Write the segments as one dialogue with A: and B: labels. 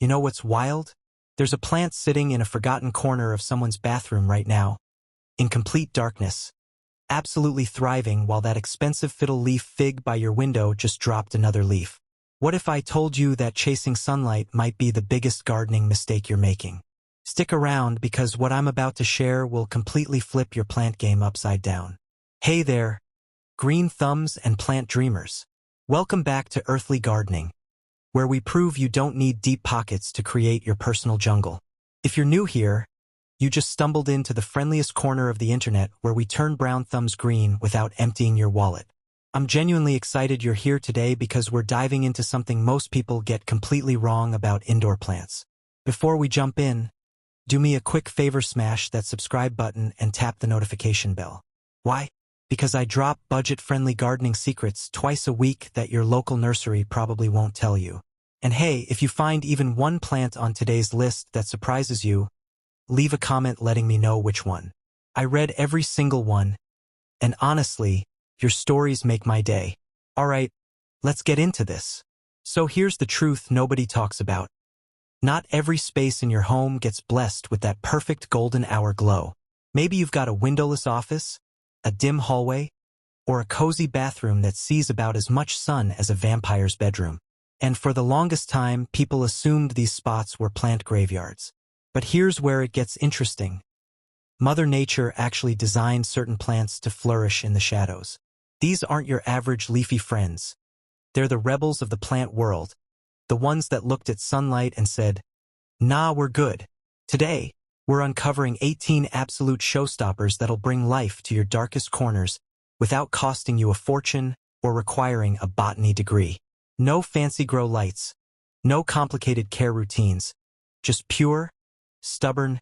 A: You know what's wild? There's a plant sitting in a forgotten corner of someone's bathroom right now, in complete darkness, absolutely thriving while that expensive fiddle leaf fig by your window just dropped another leaf. What if I told you that chasing sunlight might be the biggest gardening mistake you're making? Stick around because what I'm about to share will completely flip your plant game upside down. Hey there, green thumbs and plant dreamers. Welcome back to Earthly Gardening, where we prove you don't need deep pockets to create your personal jungle. If you're new here, you just stumbled into the friendliest corner of the internet where we turn brown thumbs green without emptying your wallet. I'm genuinely excited you're here today because we're diving into something most people get completely wrong about indoor plants. Before we jump in, do me a quick favor, smash that subscribe button and tap the notification bell. Why? Because I drop budget-friendly gardening secrets twice a week that your local nursery probably won't tell you. And hey, if you find even one plant on today's list that surprises you, leave a comment letting me know which one. I read every single one, and honestly, your stories make my day. Alright, let's get into this. So here's the truth nobody talks about. Not every space in your home gets blessed with that perfect golden hour glow. Maybe you've got a windowless office, a dim hallway, or a cozy bathroom that sees about as much sun as a vampire's bedroom. And for the longest time, people assumed these spots were plant graveyards. But here's where it gets interesting. Mother Nature actually designed certain plants to flourish in the shadows. These aren't your average leafy friends. They're the rebels of the plant world, the ones that looked at sunlight and said, "Nah, we're good." Today, we're uncovering 18 absolute showstoppers that'll bring life to your darkest corners without costing you a fortune or requiring a botany degree. No fancy grow lights, no complicated care routines, just pure, stubborn,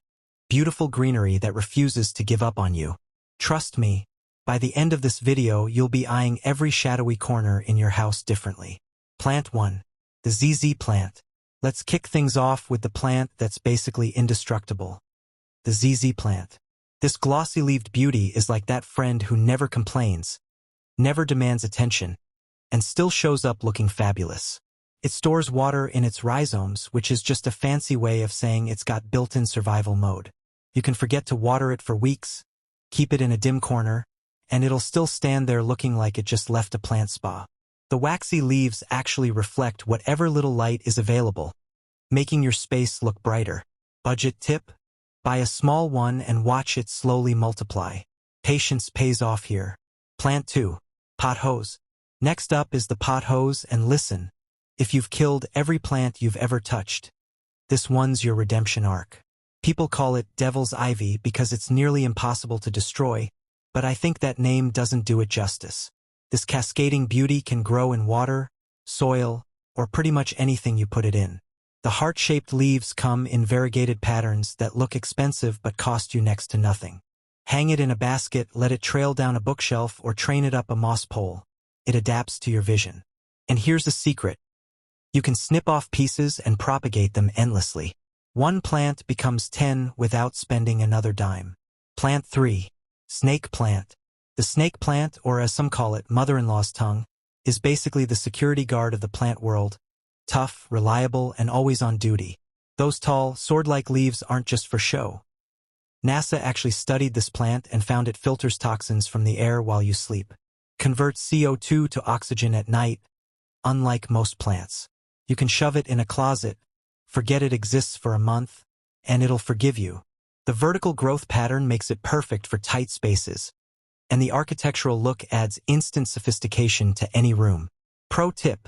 A: beautiful greenery that refuses to give up on you. Trust me, by the end of this video, you'll be eyeing every shadowy corner in your house differently. Plant 1. The ZZ plant. Let's kick things off with the plant that's basically indestructible. The ZZ plant. This glossy-leaved beauty is like that friend who never complains, never demands attention, and still shows up looking fabulous. It stores water in its rhizomes, which is just a fancy way of saying it's got built-in survival mode. You can forget to water it for weeks, keep it in a dim corner, and it'll still stand there looking like it just left a plant spa. The waxy leaves actually reflect whatever little light is available, making your space look brighter. Budget tip? Buy a small one and watch it slowly multiply. Patience pays off here. Plant 2. Pothos. Next up is the pothos, and listen. If you've killed every plant you've ever touched, this one's your redemption arc. People call it devil's ivy because it's nearly impossible to destroy, but I think that name doesn't do it justice. This cascading beauty can grow in water, soil, or pretty much anything you put it in. The heart-shaped leaves come in variegated patterns that look expensive but cost you next to nothing. Hang it in a basket, let it trail down a bookshelf, or train it up a moss pole. It adapts to your vision. And here's a secret. You can snip off pieces and propagate them endlessly. One plant becomes 10 without spending another dime. Plant 3. Snake plant. The snake plant, or as some call it, mother-in-law's tongue, is basically the security guard of the plant world. Tough, reliable, and always on duty. Those tall, sword-like leaves aren't just for show. NASA actually studied this plant and found it filters toxins from the air while you sleep. Converts CO2 to oxygen at night, unlike most plants. You can shove it in a closet, forget it exists for a month, and it'll forgive you. The vertical growth pattern makes it perfect for tight spaces, and the architectural look adds instant sophistication to any room. Pro tip: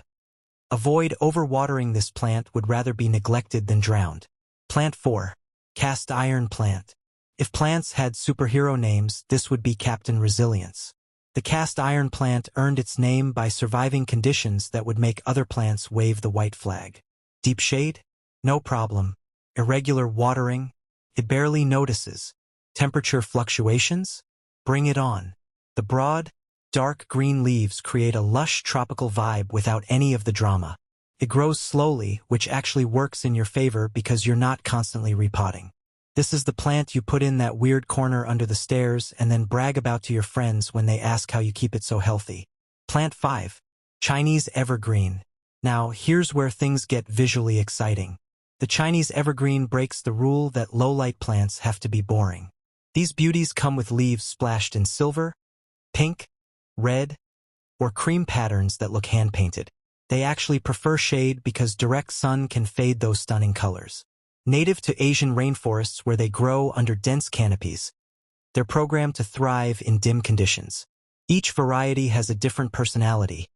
A: avoid overwatering this plant, would rather be neglected than drowned. Plant 4. Cast iron plant. If plants had superhero names, this would be Captain Resilience. The cast iron plant earned its name by surviving conditions that would make other plants wave the white flag. Deep shade? No problem. Irregular watering? It barely notices. Temperature fluctuations? Bring it on. The broad, dark green leaves create a lush tropical vibe without any of the drama. It grows slowly, which actually works in your favor because you're not constantly repotting. This is the plant you put in that weird corner under the stairs and then brag about to your friends when they ask how you keep it so healthy. Plant 5. Chinese evergreen. Now, here's where things get visually exciting. The Chinese evergreen breaks the rule that low-light plants have to be boring. These beauties come with leaves splashed in silver, pink, red, or cream patterns that look hand-painted. They actually prefer shade because direct sun can fade those stunning colors. Native to Asian rainforests where they grow under dense canopies, they're programmed to thrive in dim conditions. Each variety has a different personality.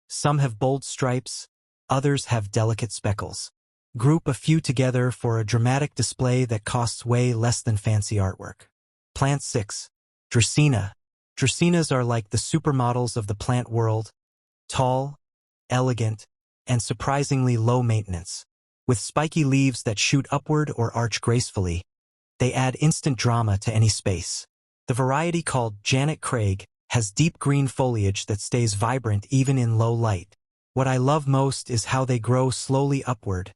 A: Some have bold stripes, others have delicate speckles. Group a few together for a dramatic display that costs way less than fancy artwork. Plant 6. Dracaena. Dracaenas are like the supermodels of the plant world, tall, elegant, and surprisingly low maintenance. With spiky leaves that shoot upward or arch gracefully, they add instant drama to any space. The variety called Janet Craig has deep green foliage that stays vibrant even in low light. What I love most is how they grow slowly upward,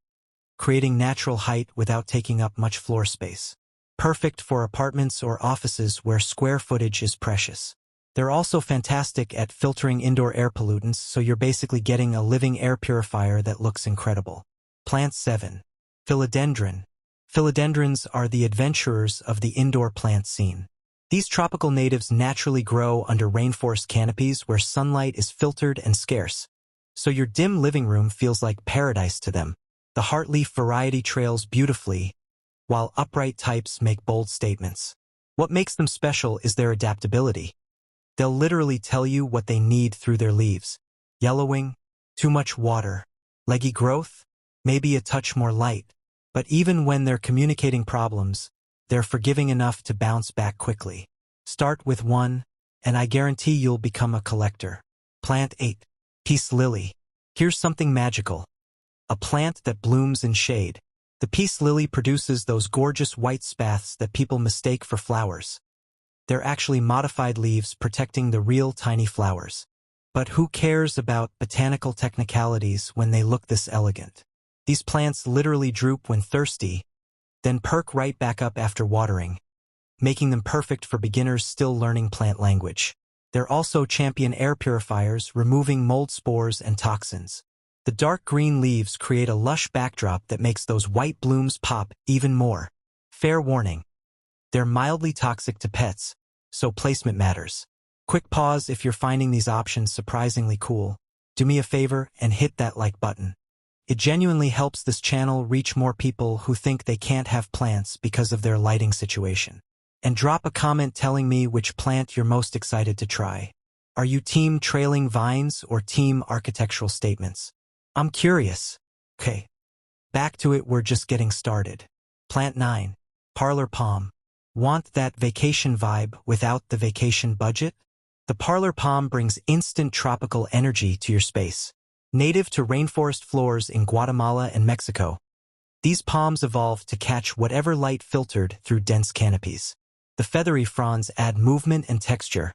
A: creating natural height without taking up much floor space. Perfect for apartments or offices where square footage is precious. They're also fantastic at filtering indoor air pollutants, so you're basically getting a living air purifier that looks incredible. Plant 7. Philodendron. Philodendrons are the adventurers of the indoor plant scene. These tropical natives naturally grow under rainforest canopies where sunlight is filtered and scarce, so your dim living room feels like paradise to them. The Heartleaf variety trails beautifully, while upright types make bold statements. What makes them special is their adaptability. They'll literally tell you what they need through their leaves. Yellowing, too much water, leggy growth, maybe a touch more light. But even when they're communicating problems, they're forgiving enough to bounce back quickly. Start with one, and I guarantee you'll become a collector. Plant 8. Peace Lily. Here's something magical. A plant that blooms in shade. The peace lily produces those gorgeous white spathes that people mistake for flowers. They're actually modified leaves protecting the real tiny flowers. But who cares about botanical technicalities when they look this elegant? These plants literally droop when thirsty, then perk right back up after watering, making them perfect for beginners still learning plant language. They're also champion air purifiers, removing mold spores and toxins. The dark green leaves create a lush backdrop that makes those white blooms pop even more. Fair warning. They're mildly toxic to pets, so placement matters. Quick pause if you're finding these options surprisingly cool. Do me a favor and hit that like button. It genuinely helps this channel reach more people who think they can't have plants because of their lighting situation. And drop a comment telling me which plant you're most excited to try. Are you team trailing vines or team architectural statements? I'm curious. Okay, back to it, we're just getting started. Plant 9. Parlor Palm. Want that vacation vibe without the vacation budget? The Parlor Palm brings instant tropical energy to your space. Native to rainforest floors in Guatemala and Mexico, these palms evolved to catch whatever light filtered through dense canopies. The feathery fronds add movement and texture,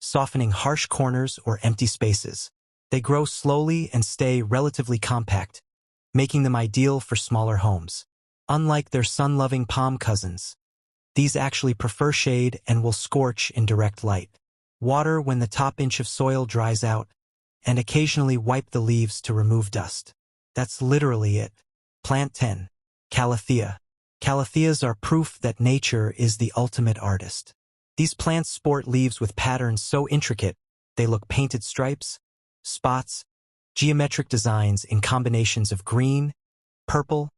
A: softening harsh corners or empty spaces. They grow slowly and stay relatively compact, making them ideal for smaller homes. Unlike their sun-loving palm cousins, these actually prefer shade and will scorch in direct light. Water when the top inch of soil dries out, and occasionally wipe the leaves to remove dust. That's literally it. Plant 10. Calathea. Calatheas are proof that nature is the ultimate artist. These plants sport leaves with patterns so intricate, they look painted stripes, spots, geometric designs in combinations of green, purple,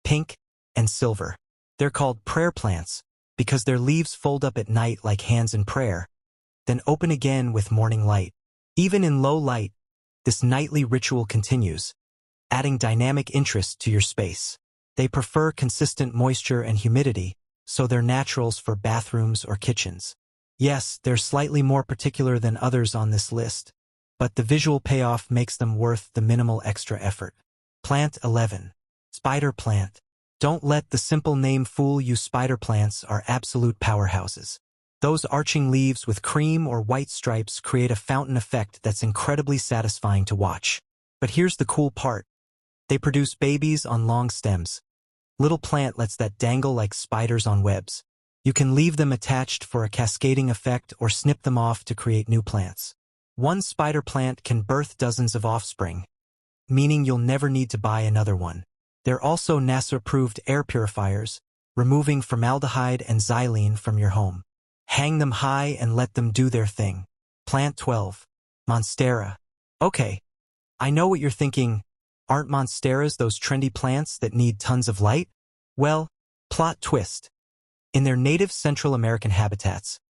A: pink, and silver. They're called prayer plants because their leaves fold up at night like hands in prayer, then open again with morning light. Even in low light, this nightly ritual continues, adding dynamic interest to your space. They prefer consistent moisture and humidity, so they're naturals for bathrooms or kitchens. Yes, they're slightly more particular than others on this list, but the visual payoff makes them worth the minimal extra effort. Plant 11. Spider plant. Don't let the simple name fool you. Spider plants are absolute powerhouses. Those arching leaves with cream or white stripes create a fountain effect that's incredibly satisfying to watch. But here's the cool part. They produce babies on long stems. Little plant lets that dangle like spiders on webs. You can leave them attached for a cascading effect or snip them off to create new plants. One spider plant can birth dozens of offspring, meaning you'll never need to buy another one. They're also NASA-approved air purifiers, removing formaldehyde and xylene from your home. Hang them high and let them do their thing. Plant 12. Monstera. Okay, I know what you're thinking. Aren't monsteras those trendy plants that need tons of light? Well, plot twist. In their native Central American habitats,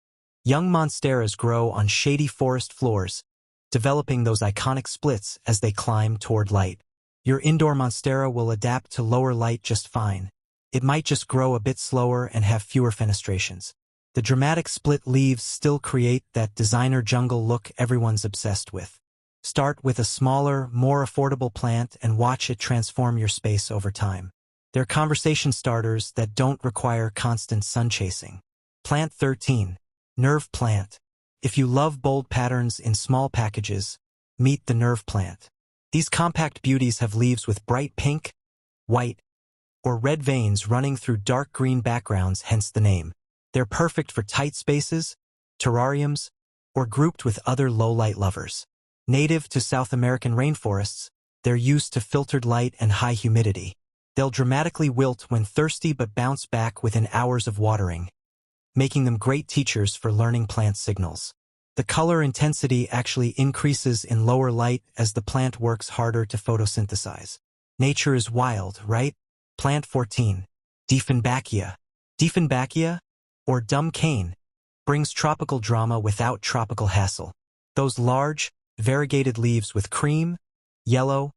A: young monsteras grow on shady forest floors, developing those iconic splits as they climb toward light. Your indoor monstera will adapt to lower light just fine. It might just grow a bit slower and have fewer fenestrations. The dramatic split leaves still create that designer jungle look everyone's obsessed with. Start with a smaller, more affordable plant and watch it transform your space over time. They're conversation starters that don't require constant sun chasing. Plant 13. Nerve plant. If you love bold patterns in small packages, meet the nerve plant. These compact beauties have leaves with bright pink, white, or red veins running through dark green backgrounds, hence the name. They're perfect for tight spaces, terrariums, or grouped with other low-light lovers. Native to South American rainforests, they're used to filtered light and high humidity. They'll dramatically wilt when thirsty but bounce back within hours of watering, making them great teachers for learning plant signals. The color intensity actually increases in lower light as the plant works harder to photosynthesize. Nature is wild, right? Plant 14. Dieffenbachia. Dieffenbachia, or dumb cane, brings tropical drama without tropical hassle. Those large, variegated leaves with cream, yellow,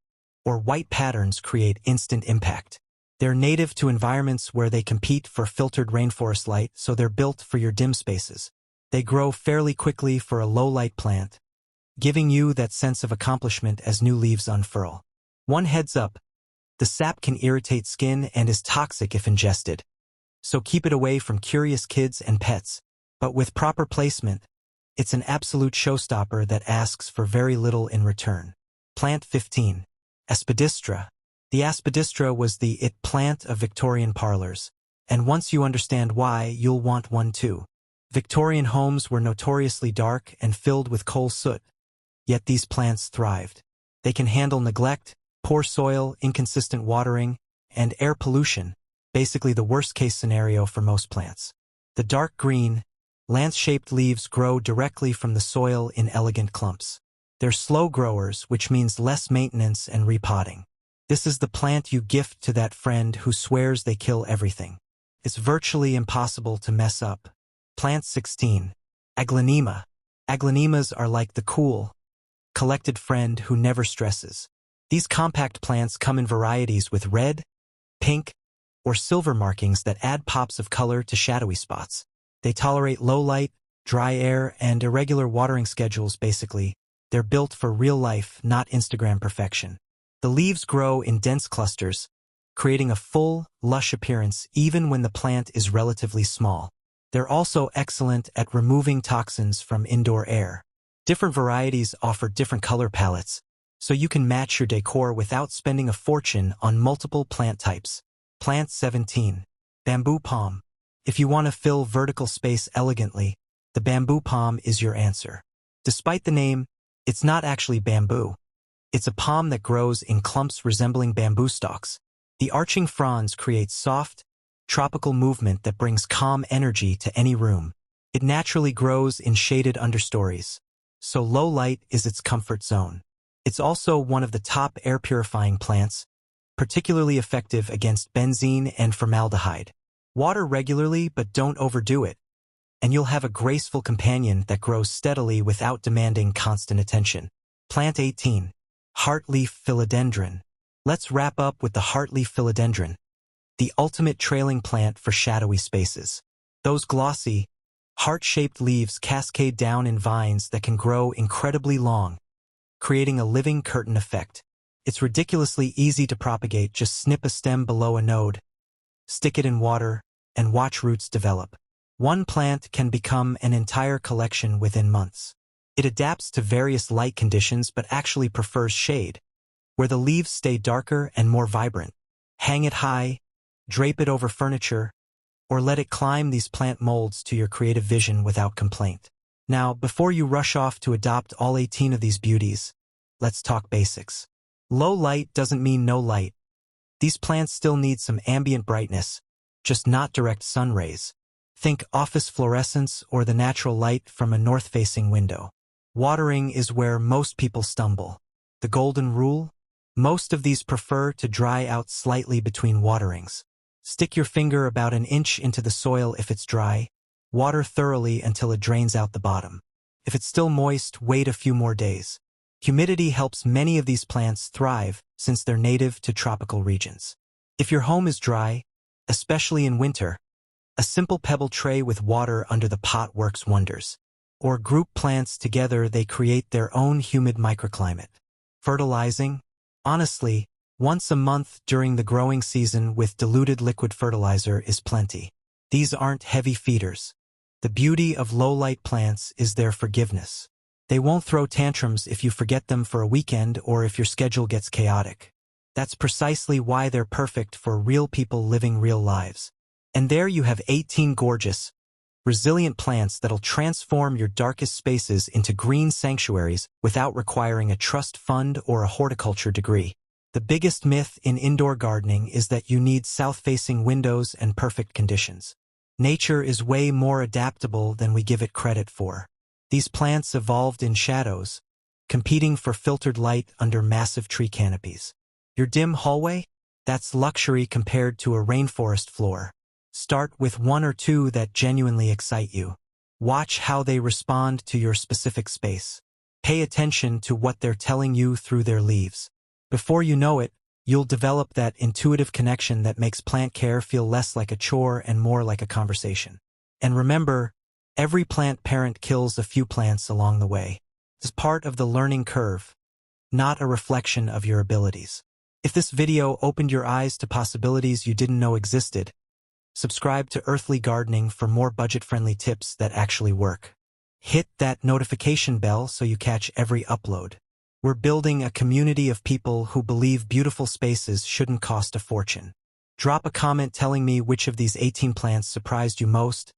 A: or white patterns create instant impact. They're native to environments where they compete for filtered rainforest light, so they're built for your dim spaces. They grow fairly quickly for a low-light plant, giving you that sense of accomplishment as new leaves unfurl. One heads up, the sap can irritate skin and is toxic if ingested, so keep it away from curious kids and pets. But with proper placement, it's an absolute showstopper that asks for very little in return. Plant 15. Aspidistra. The Aspidistra was the it plant of Victorian parlors, and once you understand why, you'll want one too. Victorian homes were notoriously dark and filled with coal soot, yet these plants thrived. They can handle neglect, poor soil, inconsistent watering, and air pollution, basically the worst-case scenario for most plants. The dark green, lance-shaped leaves grow directly from the soil in elegant clumps. They're slow growers, which means less maintenance and repotting. This is the plant you gift to that friend who swears they kill everything. It's virtually impossible to mess up. Plant 16. Aglaonema. Aglaonemas are like the cool, collected friend who never stresses. These compact plants come in varieties with red, pink, or silver markings that add pops of color to shadowy spots. They tolerate low light, dry air, and irregular watering schedules. Basically, they're built for real life, not Instagram perfection. The leaves grow in dense clusters, creating a full, lush appearance even when the plant is relatively small. They're also excellent at removing toxins from indoor air. Different varieties offer different color palettes, so you can match your decor without spending a fortune on multiple plant types. Plant 17. Bamboo palm. If you want to fill vertical space elegantly, the bamboo palm is your answer. Despite the name, it's not actually bamboo. It's a palm that grows in clumps resembling bamboo stalks. The arching fronds create soft, tropical movement that brings calm energy to any room. It naturally grows in shaded understories, so low light is its comfort zone. It's also one of the top air-purifying plants, particularly effective against benzene and formaldehyde. Water regularly, but don't overdo it, and you'll have a graceful companion that grows steadily without demanding constant attention. Plant 18. Heartleaf Philodendron. Let's wrap up with the Heartleaf Philodendron, the ultimate trailing plant for shadowy spaces. Those glossy, heart-shaped leaves cascade down in vines that can grow incredibly long, creating a living curtain effect. It's ridiculously easy to propagate. Just snip a stem below a node, stick it in water, and watch roots develop. One plant can become an entire collection within months. It adapts to various light conditions but actually prefers shade, where the leaves stay darker and more vibrant. Hang it high, drape it over furniture, or let it climb these plant molds to your creative vision without complaint. Now, before you rush off to adopt all 18 of these beauties, let's talk basics. Low light doesn't mean no light. These plants still need some ambient brightness, just not direct sun rays. Think office fluorescence or the natural light from a north-facing window. Watering is where most people stumble. The golden rule? Most of these prefer to dry out slightly between waterings. Stick your finger about an inch into the soil if it's dry. Water thoroughly until it drains out the bottom. If it's still moist, wait a few more days. Humidity helps many of these plants thrive since they're native to tropical regions. If your home is dry, especially in winter, a simple pebble tray with water under the pot works wonders. Or group plants together, they create their own humid microclimate. Fertilizing? Honestly, once a month during the growing season with diluted liquid fertilizer is plenty. These aren't heavy feeders. The beauty of low-light plants is their forgiveness. They won't throw tantrums if you forget them for a weekend or if your schedule gets chaotic. That's precisely why they're perfect for real people living real lives. And there you have 18 gorgeous, resilient plants that'll transform your darkest spaces into green sanctuaries without requiring a trust fund or a horticulture degree. The biggest myth in indoor gardening is that you need south-facing windows and perfect conditions. Nature is way more adaptable than we give it credit for. These plants evolved in shadows, competing for filtered light under massive tree canopies. Your dim hallway? That's luxury compared to a rainforest floor. Start with one or two that genuinely excite you. Watch how they respond to your specific space. Pay attention to what they're telling you through their leaves. Before you know it, you'll develop that intuitive connection that makes plant care feel less like a chore and more like a conversation. And remember, every plant parent kills a few plants along the way. It's part of the learning curve, not a reflection of your abilities. If this video opened your eyes to possibilities you didn't know existed, subscribe to Earthly Gardening for more budget-friendly tips that actually work. Hit that notification bell so you catch every upload. We're building a community of people who believe beautiful spaces shouldn't cost a fortune. Drop a comment telling me which of these 18 plants surprised you most,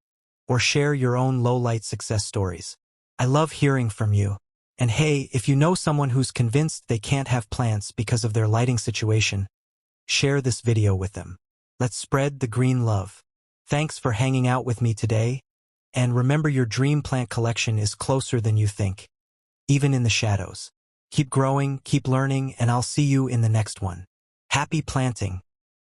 A: or share your own low-light success stories. I love hearing from you. And hey, if you know someone who's convinced they can't have plants because of their lighting situation, share this video with them. Let's spread the green love. Thanks for hanging out with me today, and remember your dream plant collection is closer than you think, even in the shadows. Keep growing, keep learning, and I'll see you in the next one. Happy planting!